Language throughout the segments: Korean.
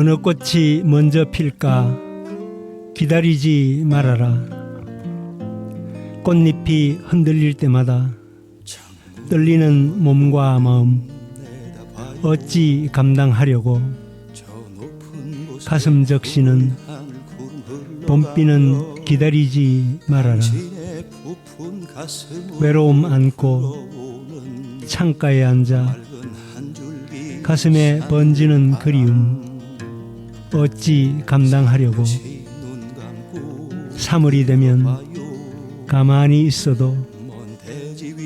어느 꽃이 먼저 필까 기다리지 말아라. 꽃잎이 흔들릴 때마다 떨리는 몸과 마음 어찌 감당하려고. 가슴 적시는 봄비는 기다리지 말아라. 외로움 안고 창가에 앉아 가슴에 번지는 그리움 어찌 감당하려고. 3월이 되면 가만히 있어도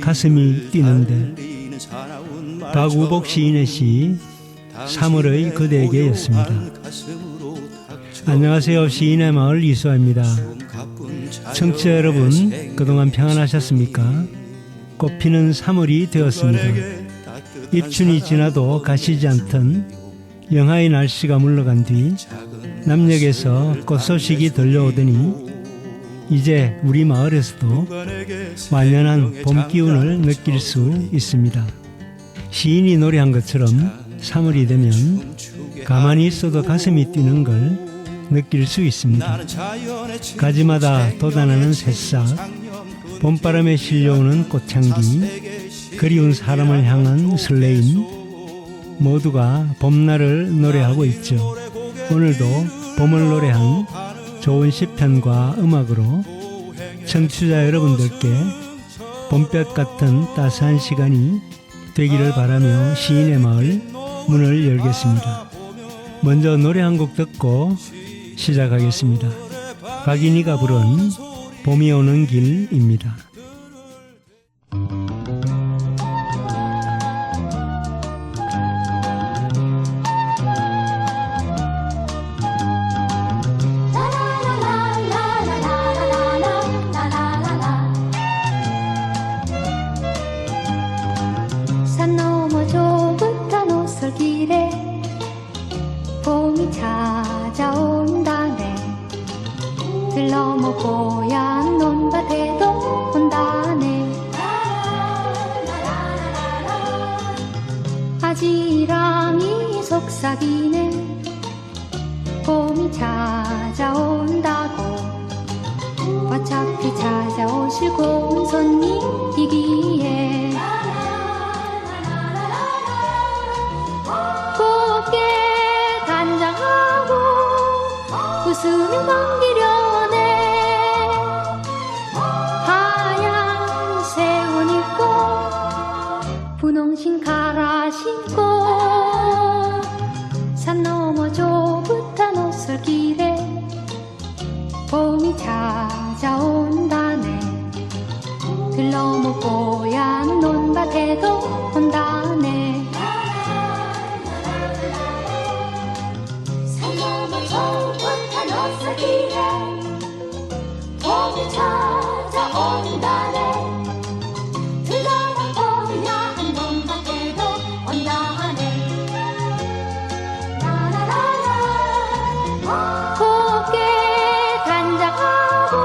가슴이 뛰는데. 박우복 시인의 시 3월의 그대에게였습니다. 안녕하세요. 시인의 마을 이수아입니다. 청취자 여러분, 그동안 평안하셨습니까? 꽃피는 3월이 되었습니다. 입춘이 지나도 가시지 않던 영하의 날씨가 물러간 뒤 남녘에서 꽃 소식이 들려오더니 이제 우리 마을에서도 완연한 봄 기운을 느낄 수 있습니다. 시인이 노래한 것처럼 3월이 되면 가만히 있어도 가슴이 뛰는 걸 느낄 수 있습니다. 가지마다 돋아나는 새싹, 봄바람에 실려오는 꽃향기, 그리운 사람을 향한 설레임, 모두가 봄날을 노래하고 있죠. 오늘도 봄을 노래한 좋은 시편과 음악으로 청취자 여러분들께 봄볕 같은 따스한 시간이 되기를 바라며 시인의 마을 문을 열겠습니다. 먼저 노래 한 곡 듣고 시작하겠습니다. 박인희가 부른 봄이 오는 길입니다. 산 너머 좁은 오솔길에 봄이 찾아온다네. 들 넘어 고향 논밭에도 온다네. 아지랑이 속삭이네. 봄이 찾아온다고. 어차피 찾아오실 고운 손님이기에 곱게 단장하고 웃으며 반기려네. 하얀 새 옷 입고 분홍신 갈아 신고 산 너머 좁은 오솔길에 봄이 찾아온다네. 들 넘어 고향 논밭에도 온다네. 산 넘어 좁은 오솔길에 봄이 찾아온다네. 들 넘어 고향 논밭에도 온다네. 곱게 단장하고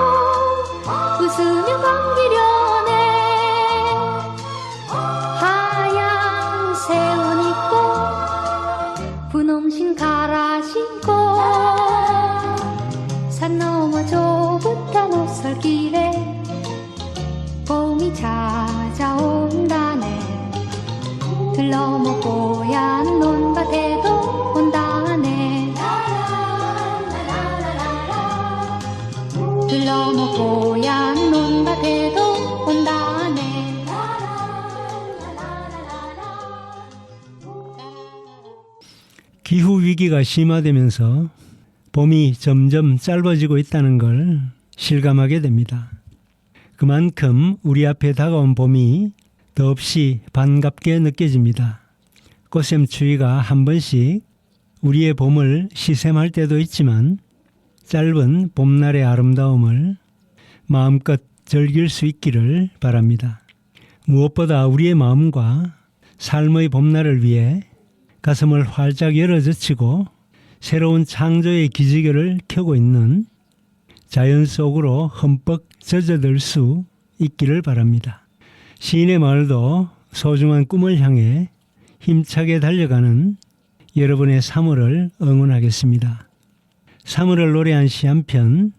웃으며 반기려네. 하얀 새 옷 입고 분홍신 갈아 신고 산 너머 좁은 오솔길에 봄이 찾아온다네. 들 넘어 고향 논밭에도 온다네. 들 넘어 고향 논밭에도 온다네. 기후위기가 심화되면서 봄이 점점 짧아지고 있다는 걸 실감하게 됩니다. 그만큼 우리 앞에 다가온 봄이 더없이 반갑게 느껴집니다. 꽃샘추위가 한 번씩 우리의 봄을 시샘할 때도 있지만 짧은 봄날의 아름다움을 마음껏 즐길 수 있기를 바랍니다. 무엇보다 우리의 마음과 삶의 봄날을 위해 가슴을 활짝 열어젖히고 새로운 창조의 기지개를 켜고 있는 자연 속으로 흠뻑 젖어들 수 있기를 바랍니다. 시인의 마을도 소중한 꿈을 향해 힘차게 달려가는 여러분의 3월을 응원하겠습니다. 3월을 노래한 시 한 편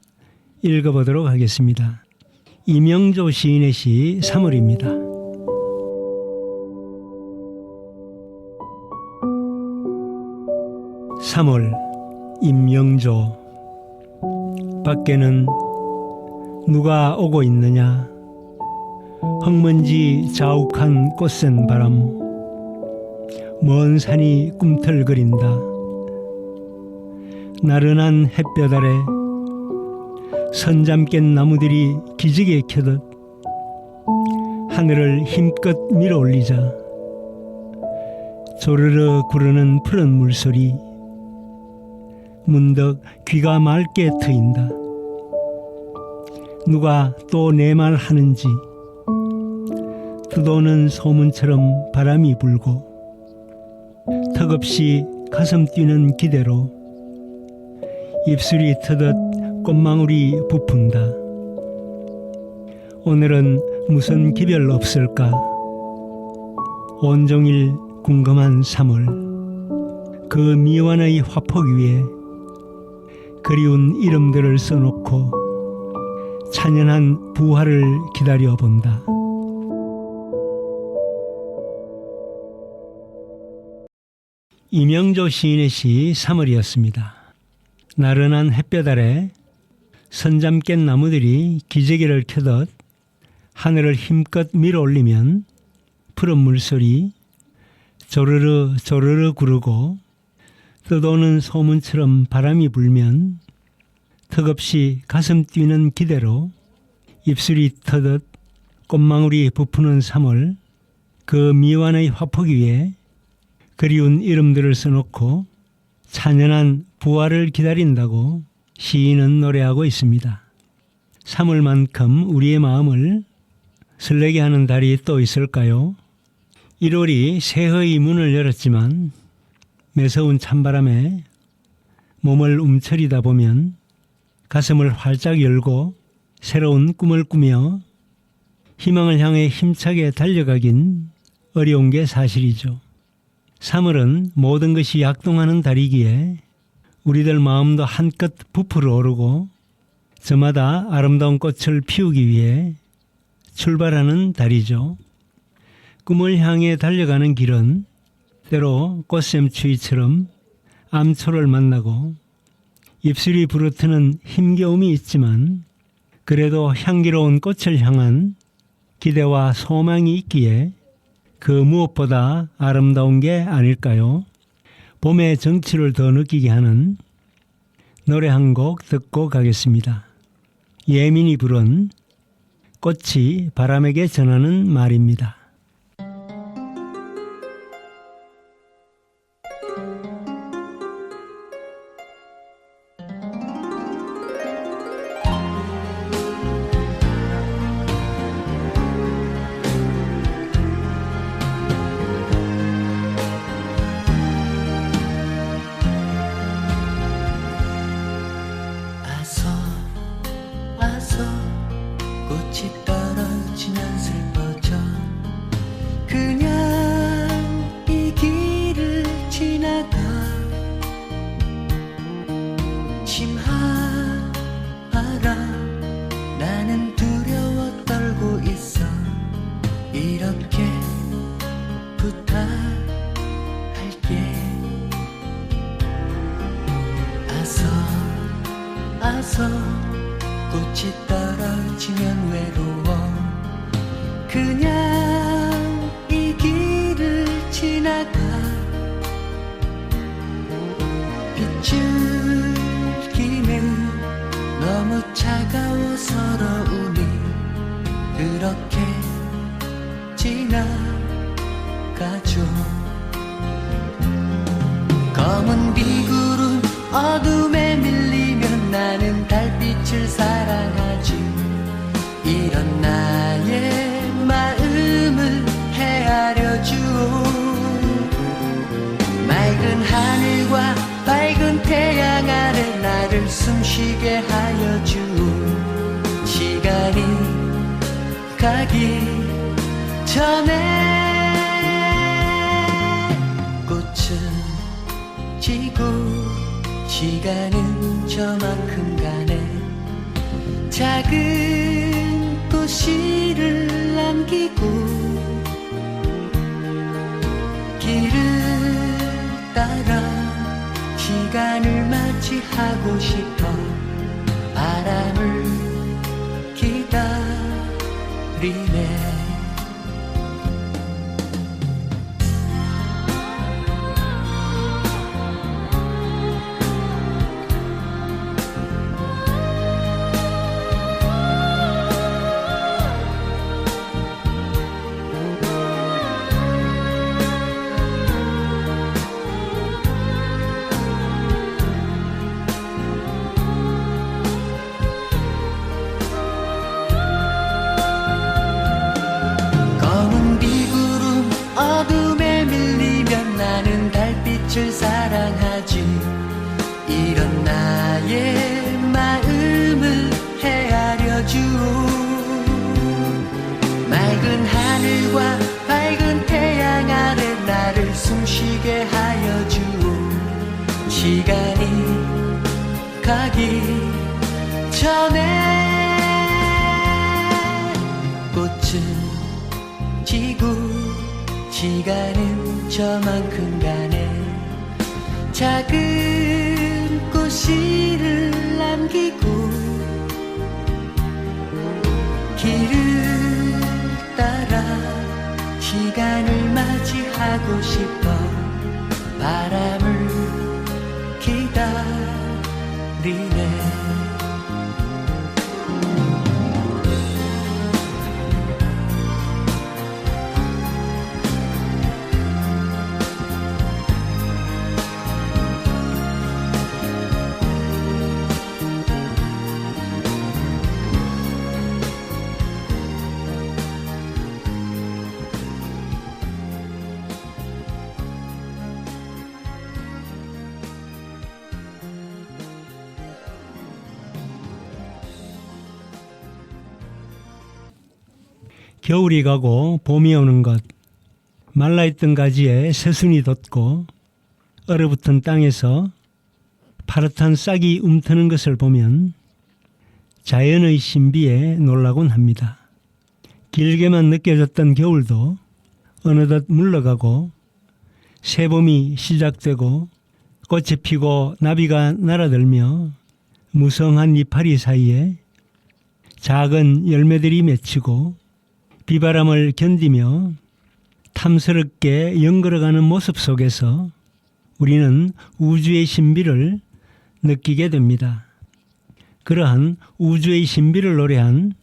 읽어보도록 하겠습니다. 이명조 시인의 시 3월입니다. (3월) 임명조. 밖에는 누가 오고 있느냐. 흙먼지 자욱한 꽃샘 바람. 먼 산이 꿈틀거린다. 나른한 햇볕 아래 선잠 깬 나무들이 기지개 켜듯 하늘을 힘껏 밀어 올리자 조르르 구르는 푸른 물소리. 문득 귀가 맑게 트인다. 누가 또 내 말 하는지. 듣오는 소문처럼 바람이 불고 턱없이 가슴 뛰는 기대로 입술이 트듯 꽃망울이 부푼다. 오늘은 무슨 기별 없을까. 온종일 궁금한 3월. 그 미완의 화폭 위에 그리운 이름들을 써놓고 찬연한 부활을 기다려본다. 이명조 시인의 시 3월이었습니다. 나른한 햇볕 아래 선잠 깬 나무들이 기저귀를 켜듯 하늘을 힘껏 밀어 올리면 푸른 물소리 조르르 조르르 구르고 떠도는 소문처럼 바람이 불면 턱없이 가슴 뛰는 기대로 입술이 터듯 꽃망울이 부푸는 3월. 그 미완의 화폭 위에 그리운 이름들을 써놓고 찬연한 부활을 기다린다고 시인은 노래하고 있습니다. 3월만큼 우리의 마음을 설레게 하는 달이 또 있을까요? 1월이 새해의 문을 열었지만 매서운 찬바람에 몸을 움츠리다 보면 가슴을 활짝 열고 새로운 꿈을 꾸며 희망을 향해 힘차게 달려가긴 어려운 게 사실이죠. 3월은 모든 것이 약동하는 달이기에 우리들 마음도 한껏 부풀어 오르고 저마다 아름다운 꽃을 피우기 위해 출발하는 달이죠. 꿈을 향해 달려가는 길은 때로 꽃샘추위처럼 암초를 만나고 입술이 부르트는 힘겨움이 있지만 그래도 향기로운 꽃을 향한 기대와 소망이 있기에 그 무엇보다 아름다운 게 아닐까요? 봄의 정취를 더 느끼게 하는 노래 한 곡 듣고 가겠습니다. 예민이 부른 꽃이 바람에게 전하는 말입니다. 꽃이 떨어지면 슬퍼져. 그냥 이 길을 지나가. 심하하라. 나는 두려워 떨고 있어. 이렇게 부탁할게. 아서 꽃이 떨어지면 외로워. 그냥 이 길을 지나가. 빗줄기는 너무 차가워 서러움이 그렇게 지나가죠. 검은 비구름 어둠에 밀리면 나는 달빛을 사랑하지. 이런 나의 마음을 헤아려주오. 맑은 하늘과 밝은 태양 아래 나를 숨쉬게 하여주오. 시간이 가기 전에 꽃은 시간은 저만큼 가네. 작은 도시를 남기고 길을 따라 시간을 맞이하고 싶어. 바람을 기다리네. 어둠에 밀리면 나는 달빛을 사랑하지. 이런 나의 마음을 헤아려 주오. 맑은 하늘과 밝은 태양 아래 나를 숨쉬게 하여 주오. 시간이 가기 전에 꽃은 지고 시간은 저만큼 가네. 작은 꽃씨를 남기고 길을 따라 시간을 맞이하고 싶어. 바람을 기다리네. 겨울이 가고 봄이 오는 것, 말라있던 가지에 새순이 돋고 얼어붙은 땅에서 파릇한 싹이 움트는 것을 보면 자연의 신비에 놀라곤 합니다. 길게만 느껴졌던 겨울도 어느덧 물러가고 새봄이 시작되고 꽃이 피고 나비가 날아들며 무성한 이파리 사이에 작은 열매들이 맺히고 비바람을 견디며 탐스럽게 연걸어가는 모습 속에서 우리는 우주의 신비를 느끼게 됩니다. 그러한 우주의 신비를 노래한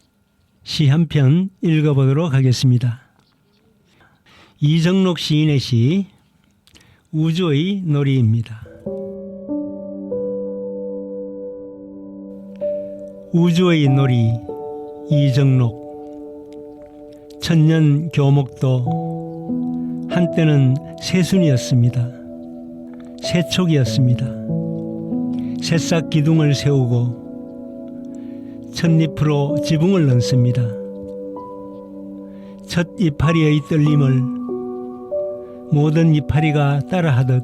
시 한 편 읽어보도록 하겠습니다. 이정록 시인의 시 우주의 놀이입니다. 우주의 놀이 이정록. 천년 교목도 한때는 새순이었습니다. 새촉이었습니다. 새싹 기둥을 세우고 찻잎으로 지붕을 넣습니다. 첫 이파리의 떨림을 모든 이파리가 따라하듯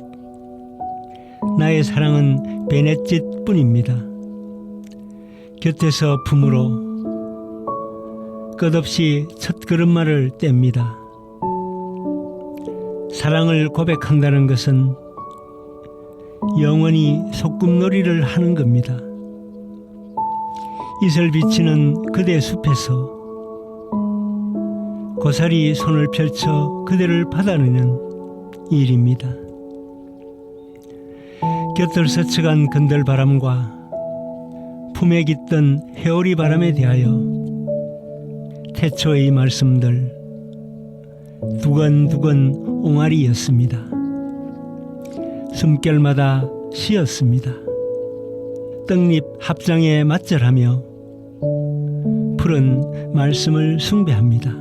나의 사랑은 베넷짓 뿐입니다. 곁에서 품으로 끝없이 첫 걸음마를 뗍니다. 사랑을 고백한다는 것은 영원히 소꿉놀이를 하는 겁니다. 이슬 비치는 그대 숲에서 고사리 손을 펼쳐 그대를 받아내는 일입니다. 곁을 스쳐간 건들바람과 품에 깃든 회오리 바람에 대하여 태초의 말씀들 두건두건 옹알이였습니다. 숨결마다 시였습니다. 떡잎 합장에 맞절하며 푸른 말씀을 숭배합니다.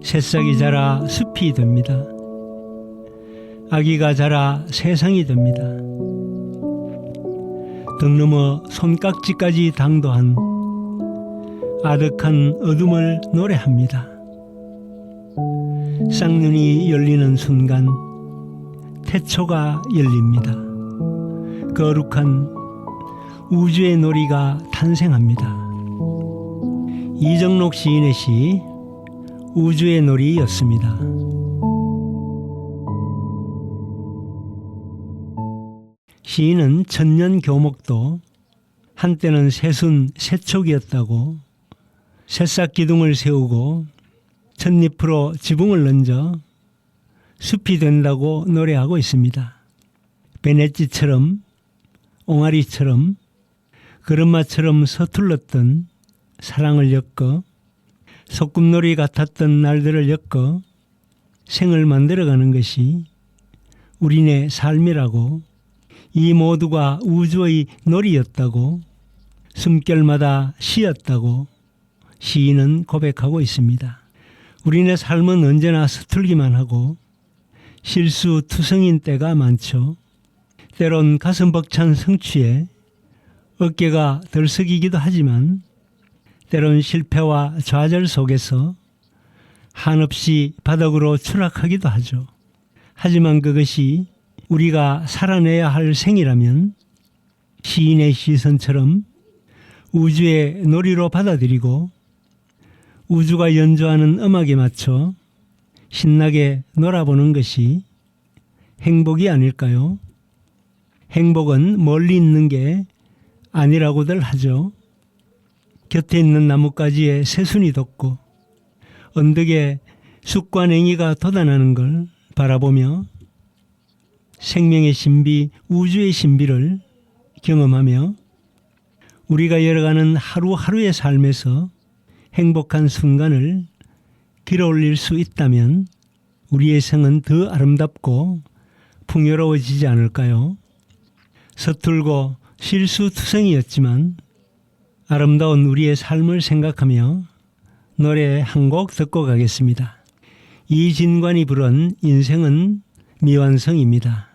새싹이 자라 숲이 됩니다. 아기가 자라 세상이 됩니다. 등 넘어 손깍지까지 당도한 아득한 어둠을 노래합니다. 쌍눈이 열리는 순간 태초가 열립니다. 거룩한 우주의 놀이가 탄생합니다. 이정록 시인의 시 우주의 놀이였습니다. 시인은 천년 교목도 한때는 새순 새촉이었다고 새싹 기둥을 세우고 찻잎으로 지붕을 얹어 숲이 된다고 노래하고 있습니다. 베네찌처럼 옹알이처럼 그릇마처럼 서툴렀던 사랑을 엮어 소꿉놀이 같았던 날들을 엮어 생을 만들어가는 것이 우리네 삶이라고, 이 모두가 우주의 놀이였다고, 숨결마다 시였다고 시인은 고백하고 있습니다. 우리네 삶은 언제나 서툴기만 하고 실수투성인 때가 많죠. 때론 가슴 벅찬 성취에 어깨가 덜썩이기도 하지만 때론 실패와 좌절 속에서 한없이 바닥으로 추락하기도 하죠. 하지만 그것이 우리가 살아내야 할 생이라면 시인의 시선처럼 우주의 놀이로 받아들이고 우주가 연주하는 음악에 맞춰 신나게 놀아보는 것이 행복이 아닐까요? 행복은 멀리 있는 게 아니라고들 하죠. 곁에 있는 나뭇가지에 새순이 돋고 언덕에 쑥과 냉이가 돋아나는 걸 바라보며 생명의 신비, 우주의 신비를 경험하며 우리가 열어가는 하루하루의 삶에서 행복한 순간을 길어올릴 수 있다면 우리의 생은 더 아름답고 풍요로워지지 않을까요? 서툴고 실수투성이었지만 아름다운 우리의 삶을 생각하며 노래 한 곡 듣고 가겠습니다. 이진관이 부른 인생은 미완성입니다.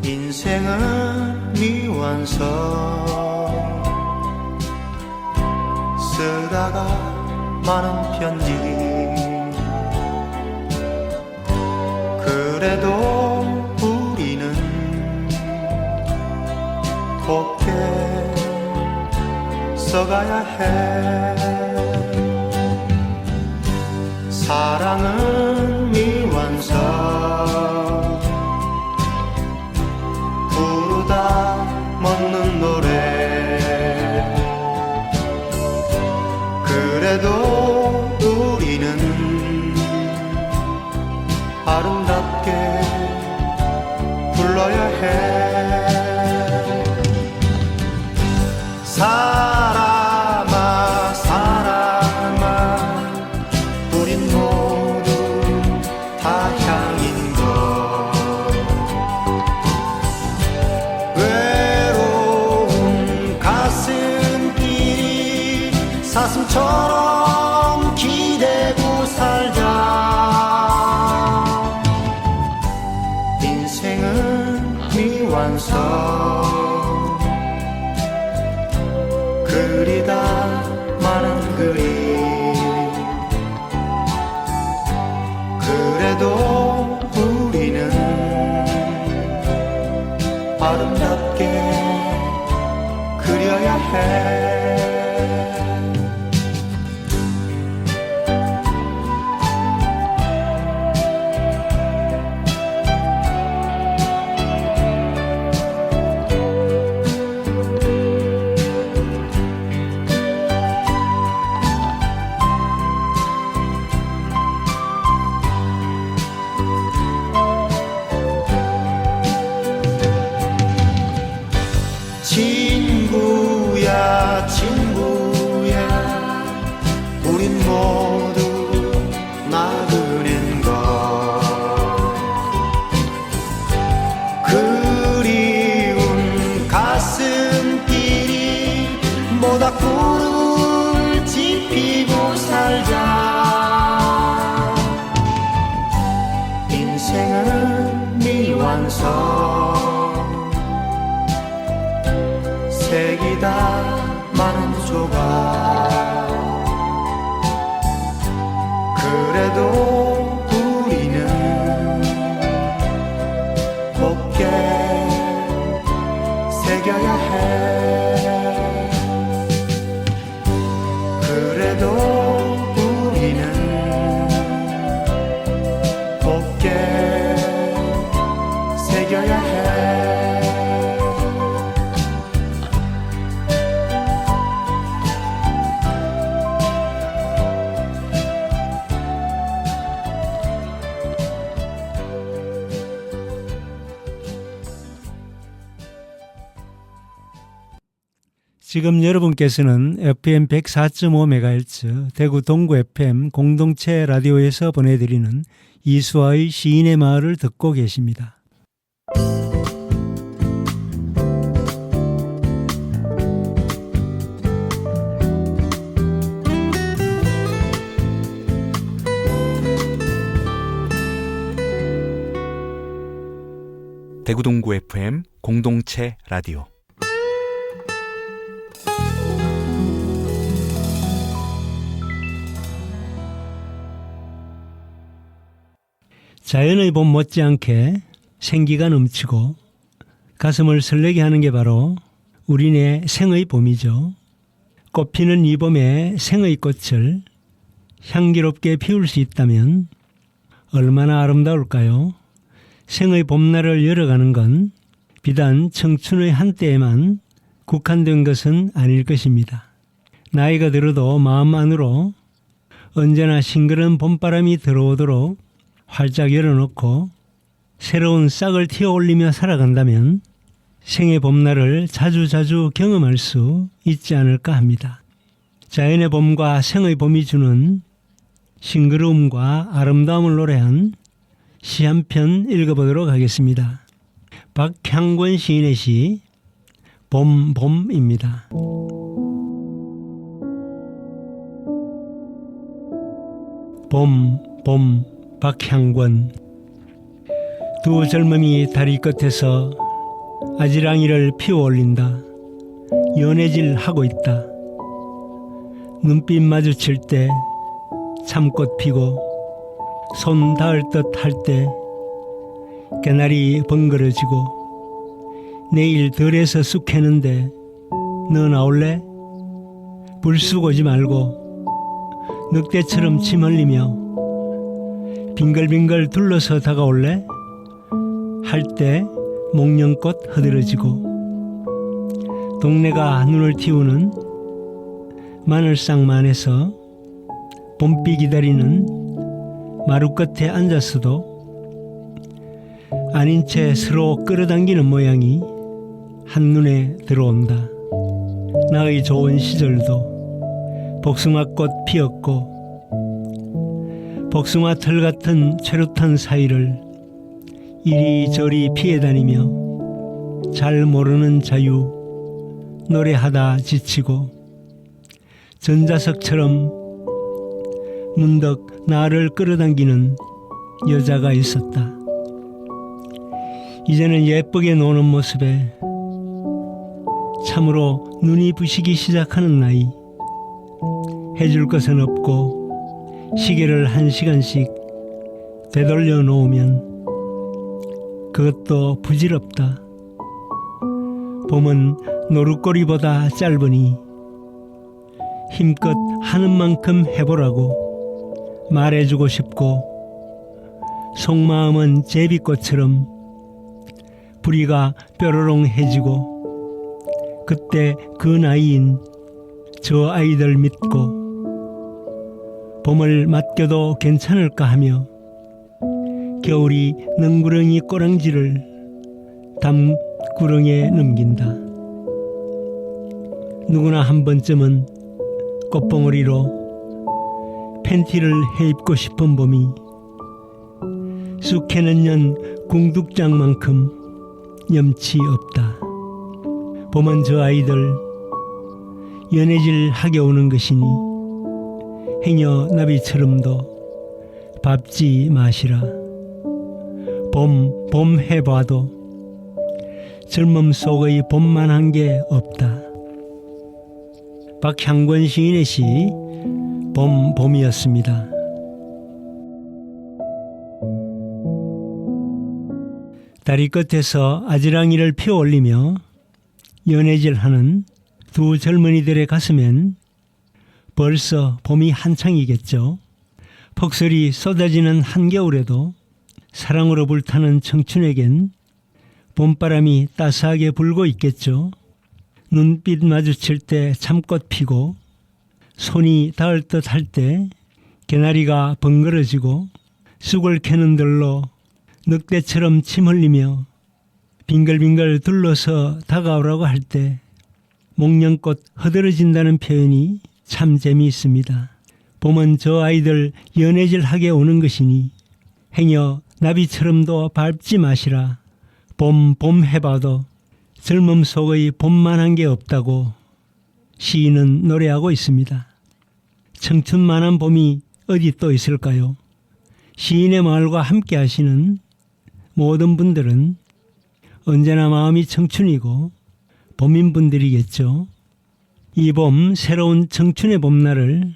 인생은 미완성 쓰다가 많은 편지 그래도 우리는 곱게 써가야 해 사랑은 미완성 부르다 멎는 노래 그래도 우리는 아름답게 불러야 해 사람아 사람아 우린 모두 다 향인 것 외로운 가슴길이 사슴처럼 기대고 살자 인생은 미완성 그리다 많은 그림 그래도 우리는 아름답게 그려야 해 친구야 지금 여러분께서는 FM 104.5MHz 대구 동구 FM 공동체 라디오에서 보내드리는 이수아의 시인의 마을을 듣고 계십니다. 대구 동구 FM 공동체 라디오 자연의 봄 못지않게 생기가 넘치고 가슴을 설레게 하는 게 바로 우리네 생의 봄이죠. 꽃피는 이 봄에 생의 꽃을 향기롭게 피울 수 있다면 얼마나 아름다울까요? 생의 봄날을 열어가는 건 비단 청춘의 한때에만 국한된 것은 아닐 것입니다. 나이가 들어도 마음 안으로 언제나 싱그러운 봄바람이 들어오도록 활짝 열어놓고 새로운 싹을 틔어올리며 살아간다면 생의 봄날을 자주자주 경험할 수 있지 않을까 합니다. 자연의 봄과 생의 봄이 주는 싱그러움과 아름다움을 노래한 시 한 편 읽어보도록 하겠습니다. 박향권 시인의 시 봄입니다. 봄 박향권. 두 젊음이 다리 끝에서 아지랑이를 피워 올린다. 연애질 하고 있다. 눈빛 마주칠 때 참꽃 피고 손 닿을 듯 할 때 개나리 번거러지고 내일 들에서 쑥 캐는데 너 나올래? 불쑥 오지 말고 늑대처럼 침 흘리며 빙글빙글 둘러서 다가올래? 할 때 목련꽃 흐드러지고 동네가 눈을 틔우는 마늘상만에서 봄비 기다리는 마루 끝에 앉았어도 아닌 채 서로 끌어당기는 모양이 한눈에 들어온다. 나의 좋은 시절도 복숭아꽃 피었고 복숭아 털 같은 최루탄 사이를 이리저리 피해 다니며 잘 모르는 자유 노래하다 지치고 전자석처럼 문득 나를 끌어당기는 여자가 있었다. 이제는 예쁘게 노는 모습에 참으로 눈이 부시기 시작하는 나이. 해줄 것은 없고 시계를 1시간씩 되돌려 놓으면 그것도 부질없다. 봄은 노루꼬리보다 짧으니 힘껏 하는 만큼 해보라고 말해주고 싶고 속마음은 제비꽃처럼 부리가 뾰로롱해지고 그때 그 나이인 저 아이들 믿고 봄을 맡겨도 괜찮을까 하며 겨울이 능구렁이 꼬랑지를 담구렁에 넘긴다. 누구나 한 번쯤은 꽃봉오리로 팬티를 해입고 싶은 봄이 쑥 캐는 년 궁둑장만큼 염치 없다. 봄은 저 아이들 연애질 하게 오는 것이니 행여 나비처럼도 밟지 마시라. 봄 해봐도 젊음 속의 봄만한 게 없다. 박향권 시인의 시 봄이었습니다. 다리 끝에서 아지랑이를 피워 올리며 연애질하는 두 젊은이들의 가슴엔 벌써 봄이 한창이겠죠. 폭설이 쏟아지는 한겨울에도 사랑으로 불타는 청춘에겐 봄바람이 따스하게 불고 있겠죠. 눈빛 마주칠 때 참꽃 피고 손이 닿을 듯 할 때 개나리가 번거러지고 쑥을 캐는 들로 늑대처럼 침 흘리며 빙글빙글 둘러서 다가오라고 할 때 목련꽃 허들어진다는 표현이 참 재미있습니다. 봄은 저 아이들 연애질하게 오는 것이니 행여 나비처럼도 밟지 마시라. 봄 해봐도 젊음 속의 봄만한 게 없다고 시인은 노래하고 있습니다. 청춘만한 봄이 어디 또 있을까요? 시인의 마을과 함께 하시는 모든 분들은 언제나 마음이 청춘이고 봄인 분들이겠죠. 이 봄 새로운 청춘의 봄날을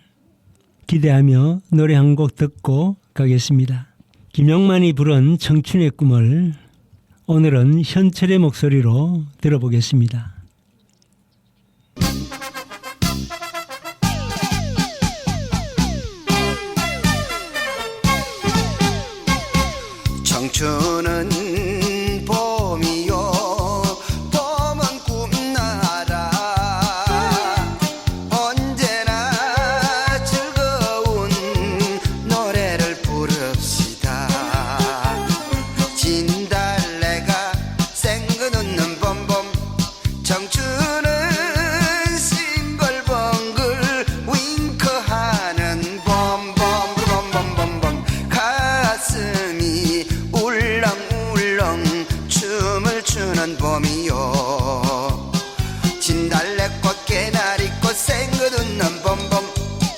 기대하며 노래 한 곡 듣고 가겠습니다. 김용만이 부른 청춘의 꿈을 오늘은 현철의 목소리로 들어보겠습니다. 청춘은 봄이요 봄은 꿈나라 언제나 즐거운 노래를 부릅시다. 진달래가 생그놓는 봄봄 청춘은 싱글벙글 윙크하는 봄봄봄봄봄봄 가슴이 울렁울렁 춤을 추는 봄이요. 진달래꽃 개나리꽃 생그놓는 봄봄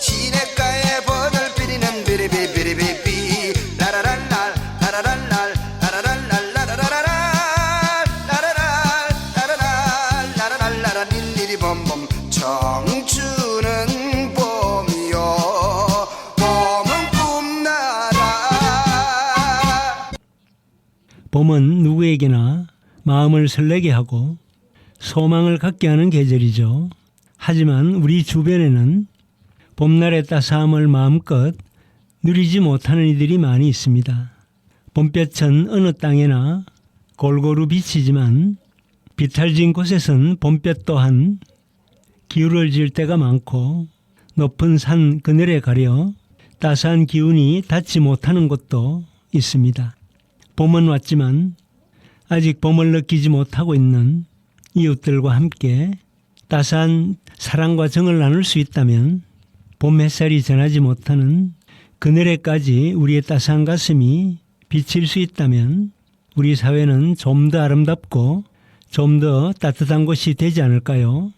시냇가에 버들 피리는 비리비비리비비 라라랄랄 라라랄랄 라라랄랄 라라라랄 라라랄 라라랄 라라랄 릴리리 봄봄 청춘은 봄이요 봄은 꿈나라. 봄은 누구에게나 마음을 설레게 하고 소망을 갖게 하는 계절이죠. 하지만 우리 주변에는 봄날의 따스함을 마음껏 누리지 못하는 이들이 많이 있습니다. 봄볕은 어느 땅에나 골고루 비치지만 비탈진 곳에선 봄볕 또한 기울어질 때가 많고 높은 산 그늘에 가려 따스한 기운이 닿지 못하는 곳도 있습니다. 봄은 왔지만 아직 봄을 느끼지 못하고 있는 이웃들과 함께 따스한 사랑과 정을 나눌 수 있다면 봄 햇살이 전하지 못하는 그늘에까지 우리의 따스한 가슴이 비칠 수 있다면 우리 사회는 좀 더 아름답고 좀 더 따뜻한 곳이 되지 않을까요?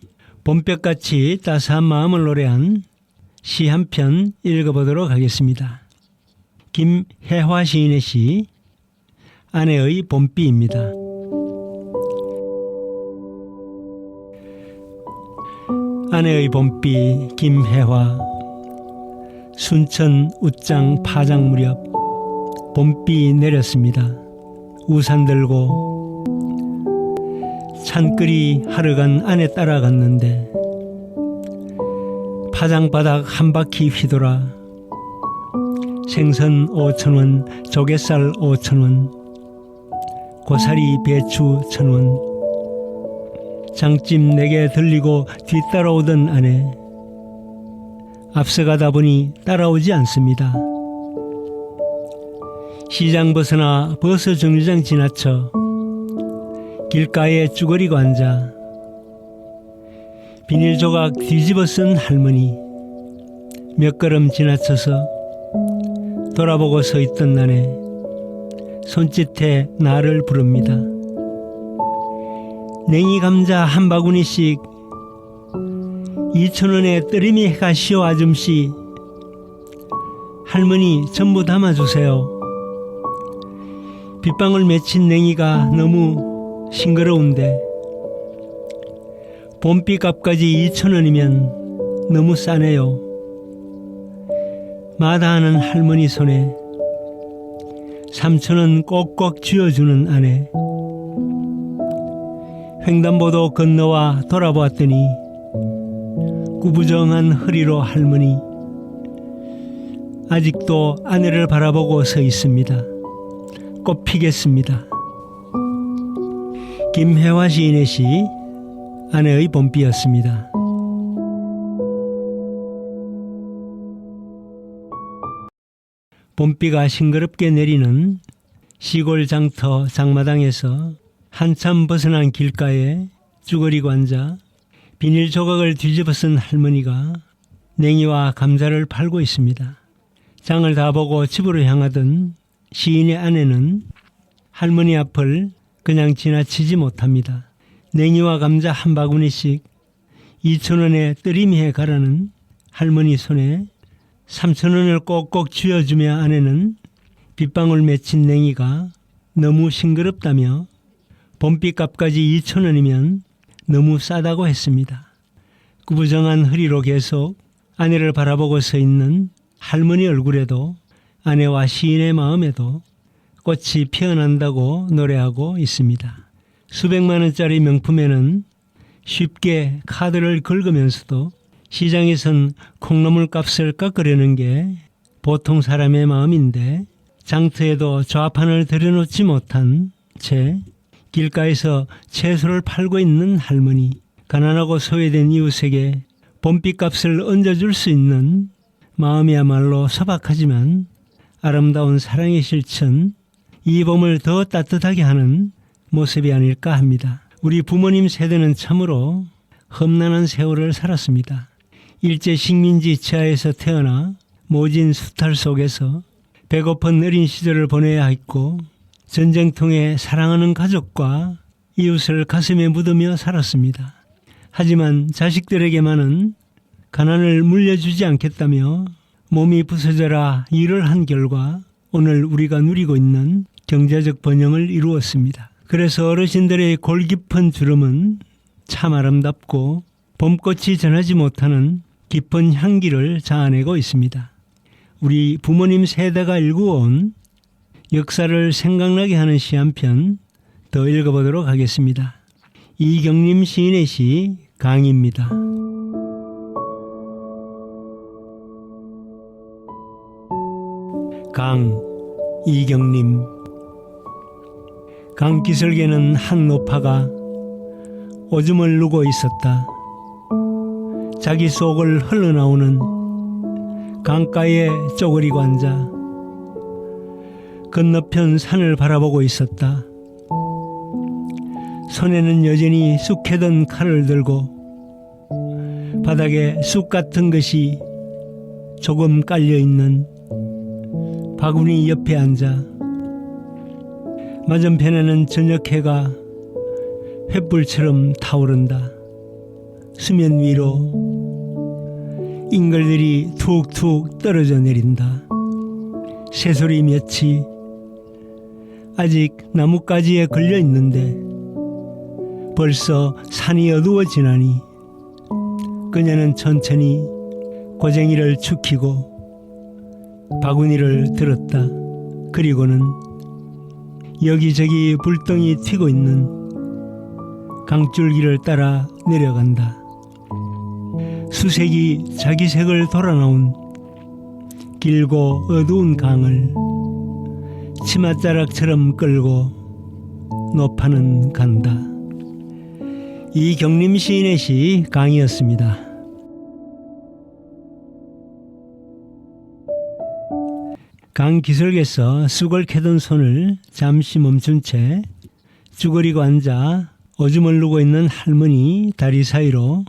봄볕같이 따스한 마음을 노래한 시 한 편 읽어보도록 하겠습니다. 김혜화 시인의 시 아내의 봄비입니다. 아내의 봄비 김혜화. 순천 웃장 파장 무렵 봄비 내렸습니다. 우산 들고 산끌이 하러간 아내 따라갔는데 파장바닥 한 바퀴 휘돌아 생선 5,000원, 조갯살 5,000원, 고사리 배추 1,000원. 장찜 4개 들리고 뒤따라오던 아내. 앞서가다 보니 따라오지 않습니다. 시장 벗어나 버스 정류장 지나쳐 길가에 쭈그리고 앉아 비닐 조각 뒤집어 쓴 할머니. 몇 걸음 지나쳐서 돌아보고 서 있던 나네. 손짓해 나를 부릅니다. 냉이 감자 한 바구니씩 2,000원에 뜨리미 가시오 아줌씨. 할머니 전부 담아주세요. 빗방울 맺힌 냉이가 너무 싱그러운데 봄비값까지 2,000원이면 너무 싸네요. 마다하는 할머니 손에 3,000원 꼭꼭 쥐어주는 아내. 횡단보도 건너와 돌아보았더니 구부정한 허리로 할머니. 아직도 아내를 바라보고 서 있습니다. 꽃 피겠습니다. 김혜화 시인의 시 아내의 봄비였습니다. 봄비가 싱그럽게 내리는 시골 장터 장마당에서 한참 벗어난 길가에 쭈그리고 앉아 비닐 조각을 뒤집어 쓴 할머니가 냉이와 감자를 팔고 있습니다. 장을 다 보고 집으로 향하던 시인의 아내는 할머니 앞을 그냥 지나치지 못합니다. 냉이와 감자 한 바구니씩 2,000원에 뜨림해 가라는 할머니 손에 3,000원을 꼭꼭 쥐어주며 아내는 빗방울 맺힌 냉이가 너무 싱그럽다며 봄비값까지 2,000원이면 너무 싸다고 했습니다. 구부정한 허리로 계속 아내를 바라보고 서 있는 할머니 얼굴에도 아내와 시인의 마음에도 꽃이 피어난다고 노래하고 있습니다. 수백만 원짜리 명품에는 쉽게 카드를 긁으면서도 시장에선 콩나물 값을 깎으려는 게 보통 사람의 마음인데 장터에도 좌판을 들여놓지 못한 채 길가에서 채소를 팔고 있는 할머니, 가난하고 소외된 이웃에게 봄비값을 얹어줄 수 있는 마음이야말로 소박하지만 아름다운 사랑의 실천, 이 봄을 더 따뜻하게 하는 모습이 아닐까 합니다. 우리 부모님 세대는 참으로 험난한 세월을 살았습니다. 일제 식민지 지하에서 태어나 모진 수탈 속에서 배고픈 어린 시절을 보내야 했고 전쟁통에 사랑하는 가족과 이웃을 가슴에 묻으며 살았습니다. 하지만 자식들에게만은 가난을 물려주지 않겠다며 몸이 부서져라 일을 한 결과 오늘 우리가 누리고 있는 경제적 번영을 이루었습니다. 그래서 어르신들의 골 깊은 주름은 참 아름답고 봄꽃이 전하지 못하는 깊은 향기를 자아내고 있습니다. 우리 부모님 세대가 일구어온 역사를 생각나게 하는 시 한 편 더 읽어보도록 하겠습니다. 이경림 시인의 시 강입니다. 강, 이경림. 강 기슭에는 한 노파가 오줌을 누고 있었다. 자기 속을 흘러나오는 강가에 쪼그리고 앉아 건너편 산을 바라보고 있었다. 손에는 여전히 쑥해던 칼을 들고 바닥에 쑥 같은 것이 조금 깔려있는 바구니 옆에 앉아 맞은편에는 저녁 해가 횃불처럼 타오른다. 수면 위로 잉글들이 툭툭 떨어져 내린다. 새소리 몇이 아직 나뭇가지에 걸려 있는데 벌써 산이 어두워지나니 그녀는 천천히 고쟁이를 축히고 바구니를 들었다. 그리고는 여기저기 불덩이 튀고 있는 강줄기를 따라 내려간다. 수색이 자기 색을 돌아나온 길고 어두운 강을 치맛자락처럼 끌고 노파는 간다. 이경림 시인의 시 강이었습니다. 강 기슭에서 쑥을 캐던 손을 잠시 멈춘 채 쭈그리고 앉아 오줌을 누고 있는 할머니 다리 사이로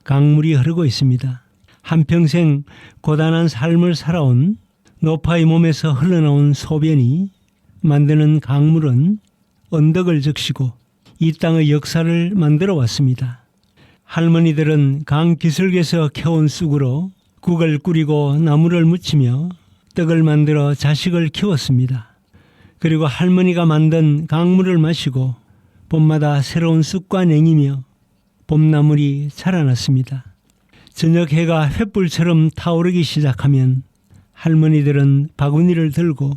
강물이 흐르고 있습니다. 한평생 고단한 삶을 살아온 노파의 몸에서 흘러나온 소변이 만드는 강물은 언덕을 적시고 이 땅의 역사를 만들어 왔습니다. 할머니들은 강 기슭에서 캐온 쑥으로 국을 끓이고 나물을 무치며 떡을 만들어 자식을 키웠습니다. 그리고 할머니가 만든 강물을 마시고 봄마다 새로운 쑥과 냉이며 봄나물이 자라났습니다. 저녁 해가 횃불처럼 타오르기 시작하면 할머니들은 바구니를 들고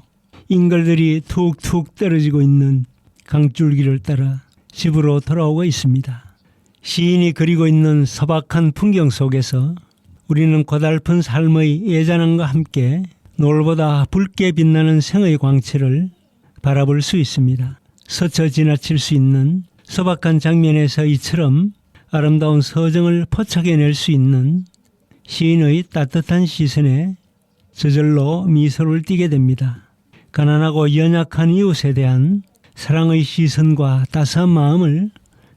잉글들이 툭툭 떨어지고 있는 강줄기를 따라 집으로 돌아오고 있습니다. 시인이 그리고 있는 소박한 풍경 속에서 우리는 고달픈 삶의 예전함과 함께 노을보다 붉게 빛나는 생의 광채를 바라볼 수 있습니다. 스쳐 지나칠 수 있는 소박한 장면에서 이처럼 아름다운 서정을 포착해낼 수 있는 시인의 따뜻한 시선에 저절로 미소를 띠게 됩니다. 가난하고 연약한 이웃에 대한 사랑의 시선과 따스한 마음을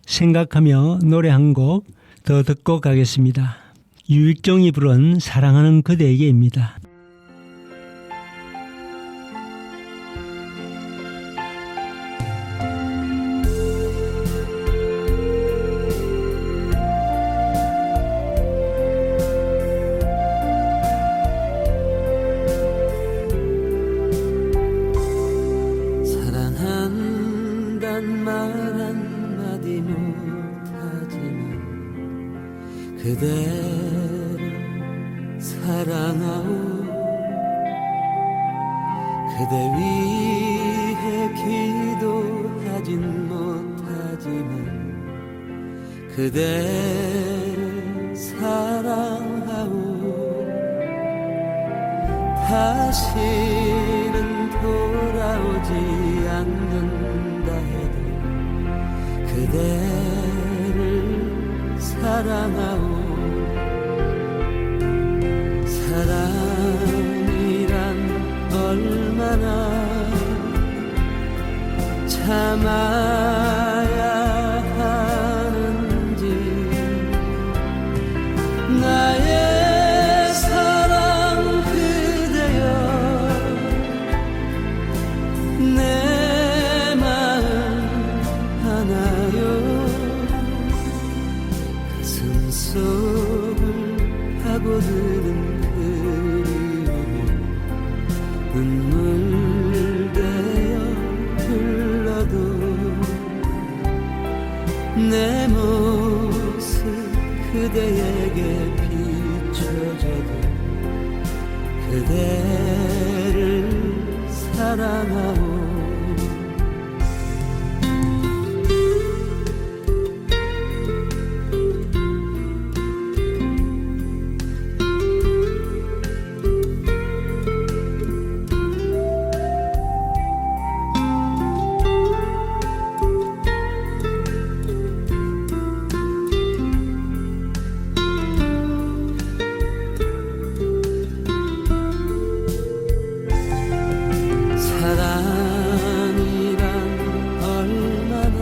생각하며 노래 한 곡 더 듣고 가겠습니다. 유익종이 부른 사랑하는 그대에게입니다. 사랑한단 말 한마디 못하지만 그대를 사랑하오. 그대 위해 기도하진 못하지만 그대를 사랑하오. 다시는 돌아오지 않는다 해도 그대를 사랑하오. 사랑이란 얼마나 참아야 하는지 나의 사랑 그대여 내 마음 하나요. 가슴 속을 파고드는 그리움이 눈물 되어 흘러도 내 모습 그대에게 비춰져도 그대를 사랑하오. 사랑이란 얼마나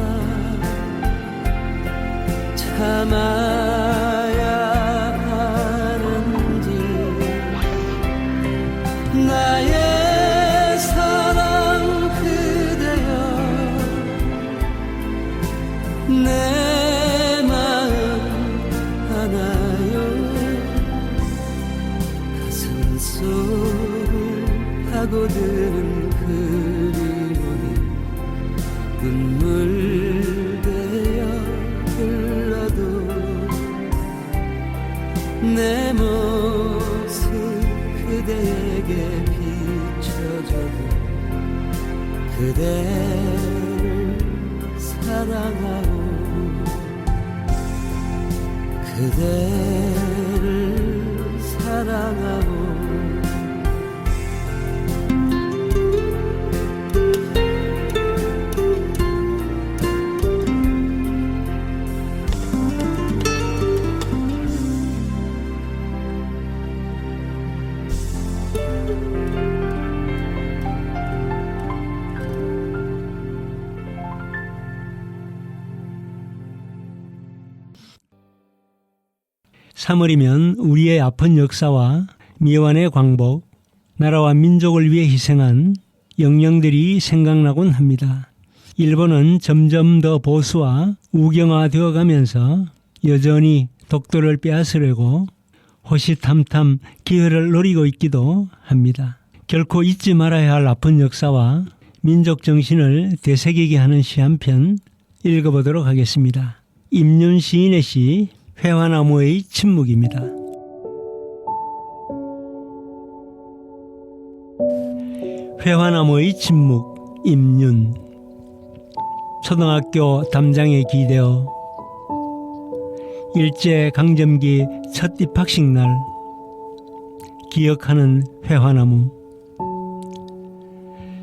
참아야 하는지 나의 사랑 그대여 내 마음 하나요. 가슴 속을 파고드는 그리움이 눈물 되어 흘러도 내 모습 그대에게 비춰져도 그대를 사랑하오. 그대를 사랑하오. (3월이면) 우리의 아픈 역사와 미완의 광복, 나라와 민족을 위해 희생한 영령들이 생각나곤 합니다. 일본은 점점 더 보수와 우경화되어 가면서 여전히 독도를 빼앗으려고 호시탐탐 기회를 노리고 있기도 합니다. 결코 잊지 말아야 할 아픈 역사와 민족 정신을 되새기게 하는 시 한 편 읽어보도록 하겠습니다. 임윤 시인의 시 회화나무의 침묵입니다. 회화나무의 침묵, 임윤. 초등학교 담장에 기대어 일제강점기 첫 입학식 날 기억하는 회화나무.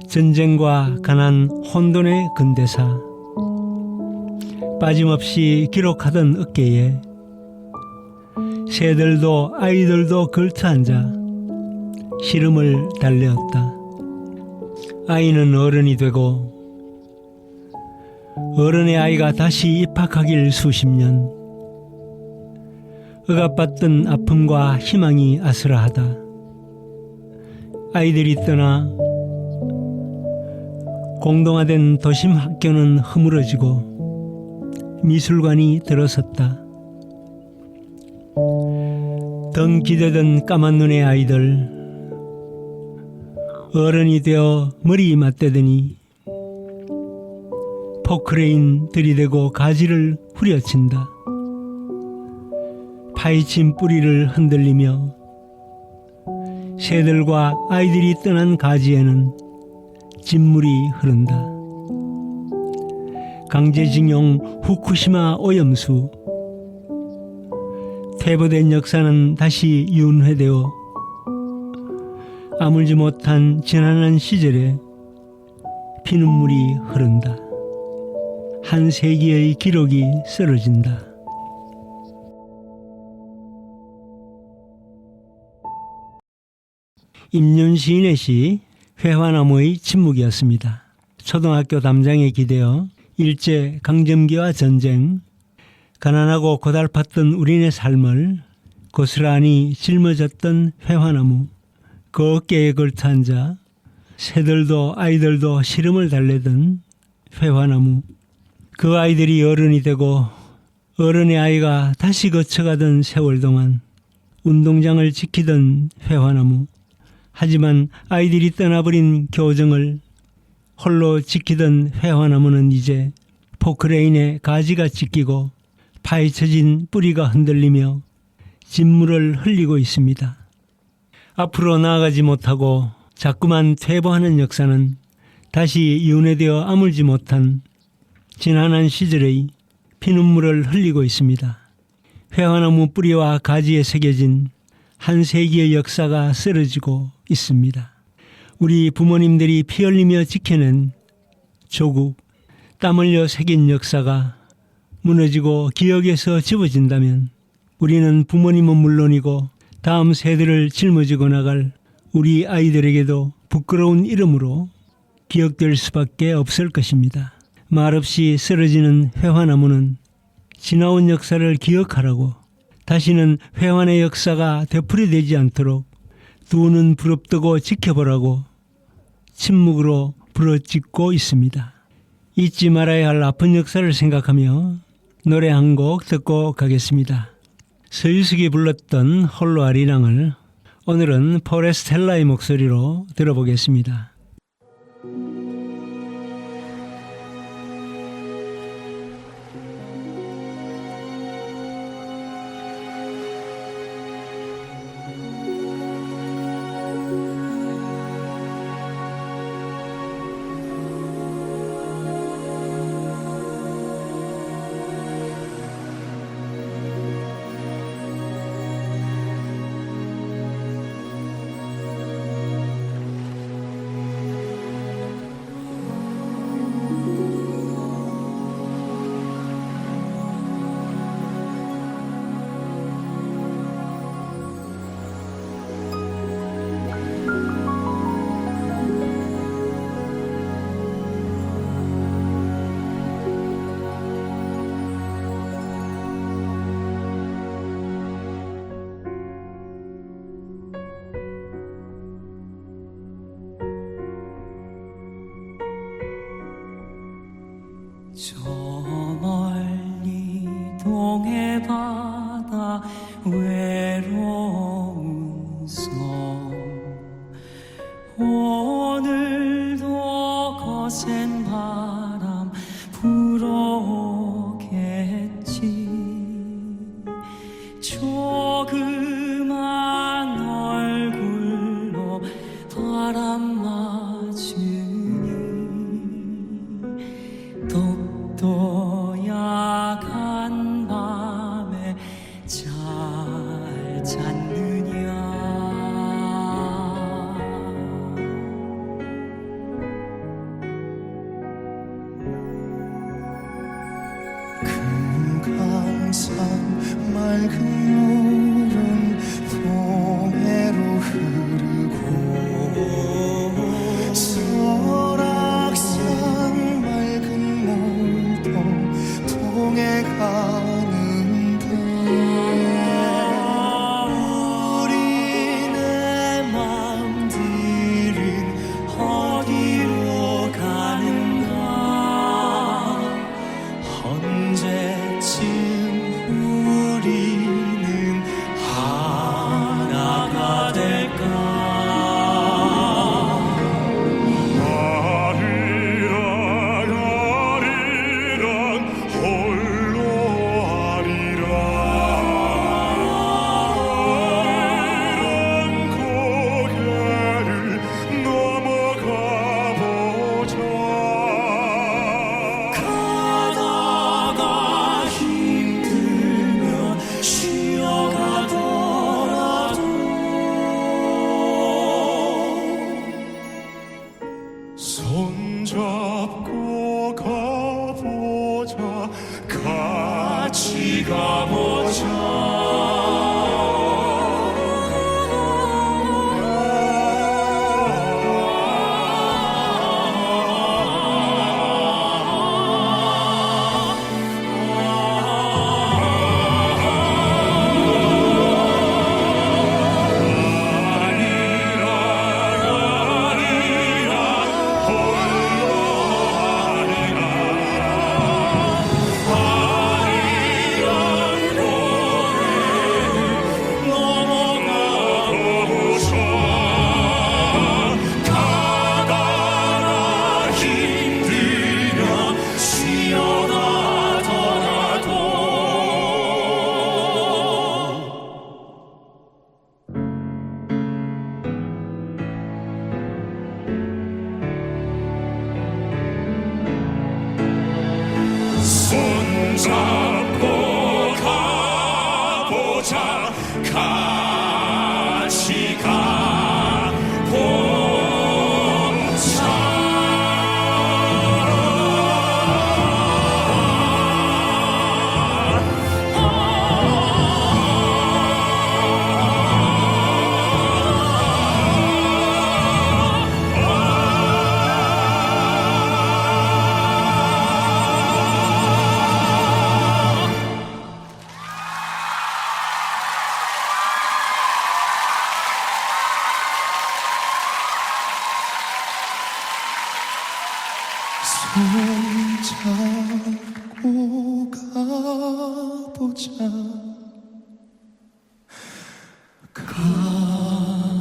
전쟁과 가난 혼돈의 근대사 빠짐없이 기록하던 어깨에 새들도 아이들도 걸터앉아 시름을 달래었다. 아이는 어른이 되고 어른의 아이가 다시 입학하길 수십 년. 억압받던 아픔과 희망이 아스라하다. 아이들이 떠나 공동화된 도심 학교는 허물어지고 미술관이 들어섰다. 덩 기대던 까만 눈의 아이들, 어른이 되어 머리 맞대더니 포크레인 들이대고 가지를 후려친다. 파헤친 뿌리를 흔들리며 새들과 아이들이 떠난 가지에는 진물이 흐른다. 강제징용 후쿠시마 오염수, 퇴보된 역사는 다시 윤회되어 아물지 못한 지난한 시절에 피눈물이 흐른다. 한 세기의 기록이 쓰러진다. 임윤 시인의 시 회화나무의 침묵이었습니다. 초등학교 담장에 기대어 일제 강점기와 전쟁, 가난하고 고달팠던 우리네 삶을 고스란히 짊어졌던 회화나무, 그 어깨에 걸터 앉아 새들도 아이들도 시름을 달래던 회화나무, 그 아이들이 어른이 되고 어른의 아이가 다시 거쳐가던 세월 동안 운동장을 지키던 회화나무, 하지만 아이들이 떠나버린 교정을 홀로 지키던 회화나무는 이제 포크레인에 가지가 찢기고 파헤쳐진 뿌리가 흔들리며 진물을 흘리고 있습니다. 앞으로 나아가지 못하고 자꾸만 퇴보하는 역사는 다시 윤회되어 아물지 못한 지난한 시절의 피눈물을 흘리고 있습니다. 회화나무 뿌리와 가지에 새겨진 한 세기의 역사가 쓰러지고 있습니다. 우리 부모님들이 피 흘리며 지켜낸 조국, 땀 흘려 새긴 역사가 무너지고 기억에서 지워진다면 우리는 부모님은 물론이고 다음 세대를 짊어지고 나갈 우리 아이들에게도 부끄러운 이름으로 기억될 수밖에 없을 것입니다. 말없이 쓰러지는 회화나무는 지나온 역사를 기억하라고, 다시는 회환의 역사가 되풀이되지 않도록 두 눈 부릅뜨고 지켜보라고 침묵으로 부르짖고 있습니다. 잊지 말아야 할 아픈 역사를 생각하며 노래 한 곡 듣고 가겠습니다. 서유석이 불렀던 홀로 아리랑을 오늘은 포레스텔라의 목소리로 들어보겠습니다. 저 멀리 동해 바다 외로운 섬, 오늘도 거센 바람 불어오겠지. 조그만 얼굴로 바람 맞으니 또 야간 밤에 잘 잤느냐. 큰 강산 맑은 물은 동해로 흐르고 설악산 맑은 물도 동해 가는데 잡고 가보자 같이 가보자. 손잡고 가보자. 같이 손잡고 가보자 같이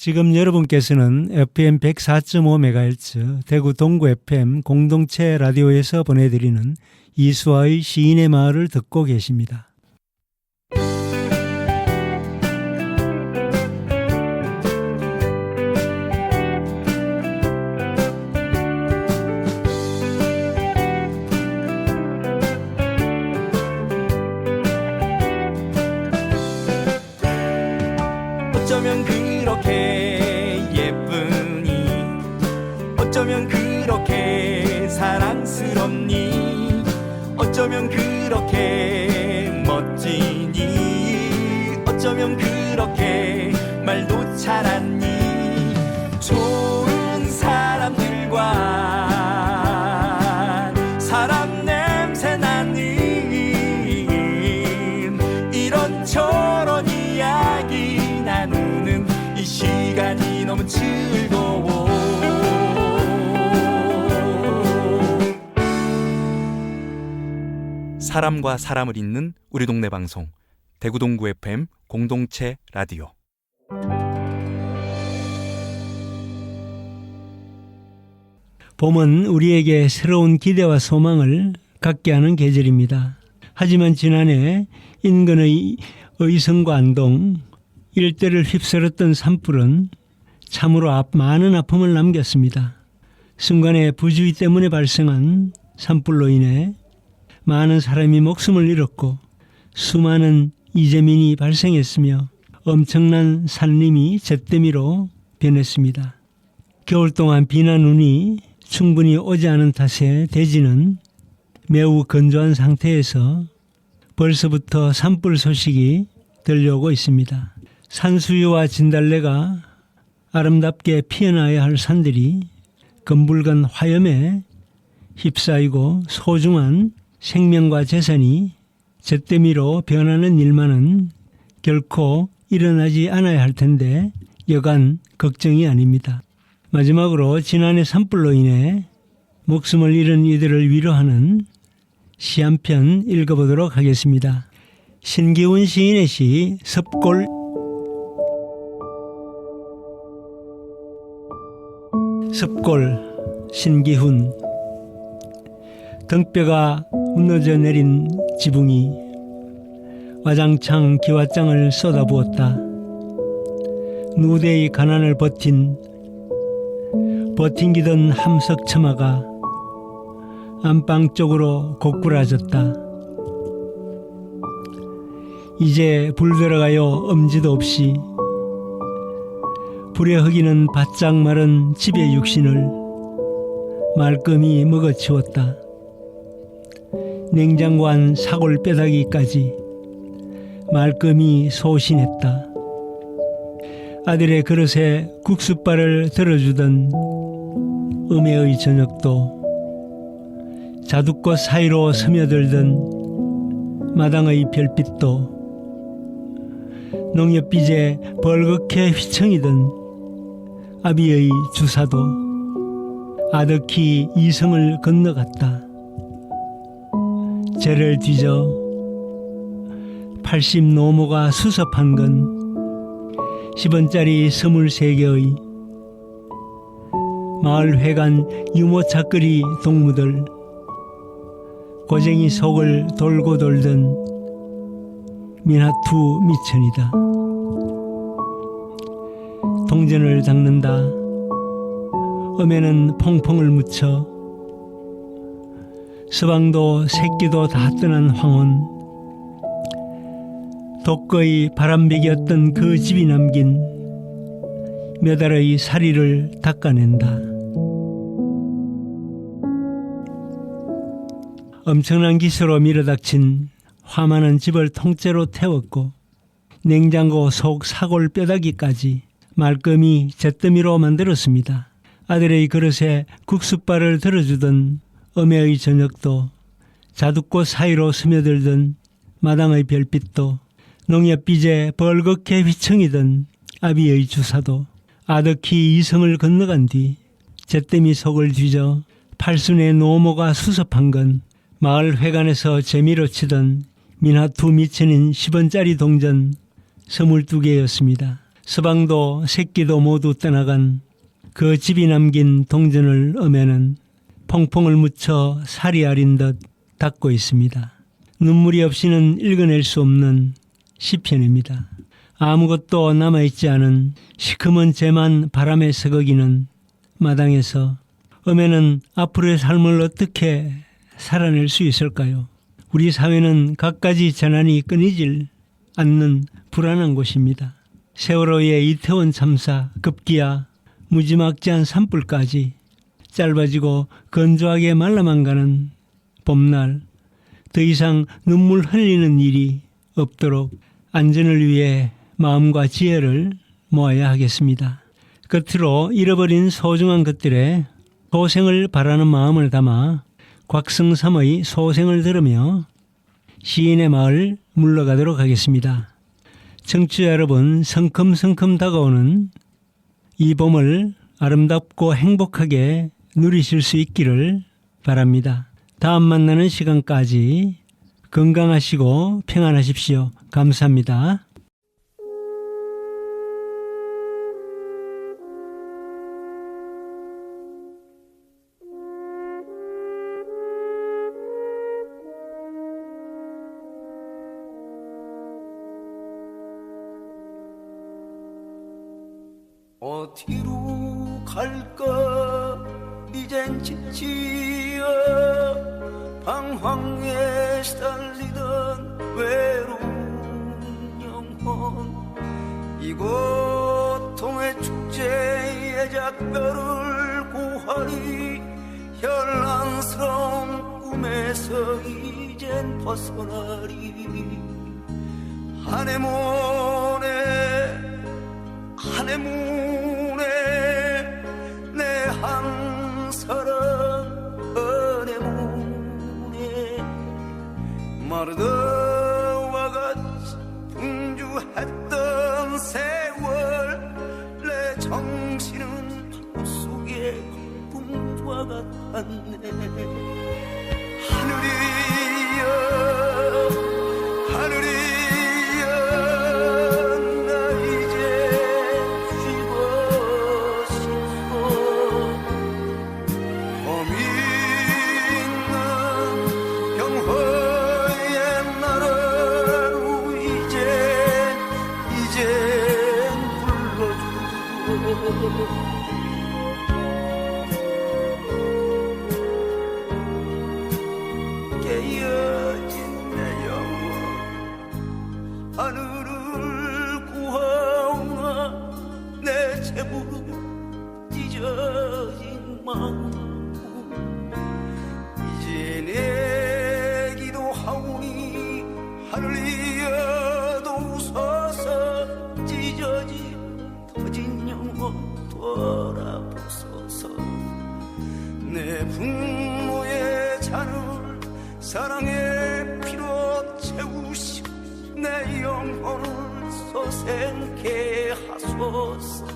지금 여러분께서는 FM 104.5MHz 대구 동구 FM 공동체 라디오에서 보내드리는 이수아의 시인의 마을을 듣고 계십니다. 어쩌면 그렇게 예쁘니 어쩌면 그렇게 사랑스럽니 어쩌면 그렇게 멋지니 어쩌면 그렇게 말도 잘하니 좋은 사람들과 사람 냄새 나는 이런저런 이야기 나누는 이 시간이 너무 즐거워. 사람과 사람을 잇는 우리 동네 방송 대구 동구 FM 공동체 라디오. 봄은 우리에게 새로운 기대와 소망을 갖게 하는 계절입니다. 하지만 지난해 인근의 의성과 안동 일대를 휩쓸었던 산불은 참으로 많은 아픔을 남겼습니다. 순간의 부주의 때문에 발생한 산불로 인해 많은 사람이 목숨을 잃었고 수많은 이재민이 발생했으며 엄청난 산림이 잿더미로 변했습니다. 겨울 동안 비나 눈이 충분히 오지 않은 탓에 대지는 매우 건조한 상태에서 벌써부터 산불 소식이 들려오고 있습니다. 산수유와 진달래가 아름답게 피어나야 할 산들이 검붉은 화염에 휩싸이고 소중한 생명과 재산이 잿더미로 변하는 일만은 결코 일어나지 않아야 할 텐데 여간 걱정이 아닙니다. 마지막으로 지난해 산불로 인해 목숨을 잃은 이들을 위로하는 시 한 편 읽어보도록 하겠습니다. 신기훈 시인의 시 섭골. 섭골, 신기훈. 등뼈가 무너져 내린 지붕이 와장창 기와장을 쏟아부었다. 누대의 가난을 버팅기던 함석 처마가 안방 쪽으로 고꾸라졌다. 이제 불 들어가요 엄지도 없이 불에 흑이는 바짝 마른 집의 육신을 말끔히 먹어치웠다. 냉장고 안 사골 뼈다귀까지 말끔히 소신했다. 아들의 그릇에 국수발을 들어주던 음해의 저녁도 자두꽃 사이로 스며들던 마당의 별빛도 농협비제 벌겋게 휘청이던 아비의 주사도 아득히 이성을 건너갔다. 죄를 뒤져 80 노모가 수습한 건 10원짜리 23개의 마을회관 유모차거리 동무들 고쟁이 속을 돌고 돌던 미나투 미천이다. 동전을 닦는다. 음에는 퐁퐁을 묻혀 서방도 새끼도 다 떠난 황혼 독거의 바람배기였던 그 집이 남긴 몇 알의 사리를 닦아낸다. 엄청난 기세로 밀어닥친 화 많은 집을 통째로 태웠고 냉장고 속 사골 뼈다귀까지 말끔히 잿더미로 만들었습니다. 아들의 그릇에 국수발을 들어주던 어매의 저녁도 자두꽃 사이로 스며들던 마당의 별빛도 농협비제 벌겋게 휘청이던 아비의 주사도 아득히 이성을 건너간 뒤 잿더미 속을 뒤져 팔순의 노모가 수습한 건 마을 회관에서 재미로 치던 미나투 미천인 10원짜리 동전 22개였습니다. 서방도 새끼도 모두 떠나간 그 집이 남긴 동전을 어매는 퐁퐁을 묻혀 살이 아린 듯 닦고 있습니다. 눈물이 없이는 읽어낼 수 없는 시편입니다. 아무것도 남아있지 않은 시커먼 재만 바람에 서거기는 마당에서 어매는 앞으로의 삶을 어떻게 살아낼 수 있을까요? 우리 사회는 갖가지 재난이 끊이질 않는 불안한 곳입니다. 세월호의 이태원 참사, 급기야 무지막지한 산불까지 짧아지고 건조하게 말라만 가는 봄날, 더 이상 눈물 흘리는 일이 없도록 안전을 위해 마음과 지혜를 모아야 하겠습니다. 끝으로 잃어버린 소중한 것들에 소생을 바라는 마음을 담아 곽승삼의 소생을 들으며 시인의 마을 물러가도록 하겠습니다. 청취자 여러분, 성큼성큼 다가오는 이 봄을 아름답고 행복하게 누리실 수 있기를 바랍니다. 다음 만나는 시간까지 건강하시고 평안하십시오. 감사합니다. 어디로 갈까 이젠 지치어 방황에 시달리던 외로운 영혼 이 고통의 축제에 작별을 고하리 현란스러운 꿈에서 이젠 벗어나리 아내문에 내 항사랑 아내문에 마르다와 같이 분주했던 정신은 꿈속의 꿈과 같았네. 하늘이여 하늘이여 나 이제 쉬고 싶어. 봄 있는 영화의 나라로 이제 불러줘. 깨어진 내 영혼 하늘을 구하오나 내 제물은 찢어진 마음. 이제 내 기도하오니 하늘이여도 웃어서 찢어진 터진 영혼 돌아보소서. 내 분노의 잔을 사랑의 피로 채우시고 내 영혼을 솟생케 하소서.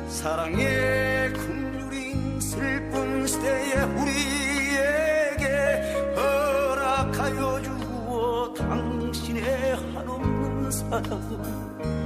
사랑의 긍휼인 슬픈 시대에 우리에게 허락하여 주어 당신의 한없는 사랑을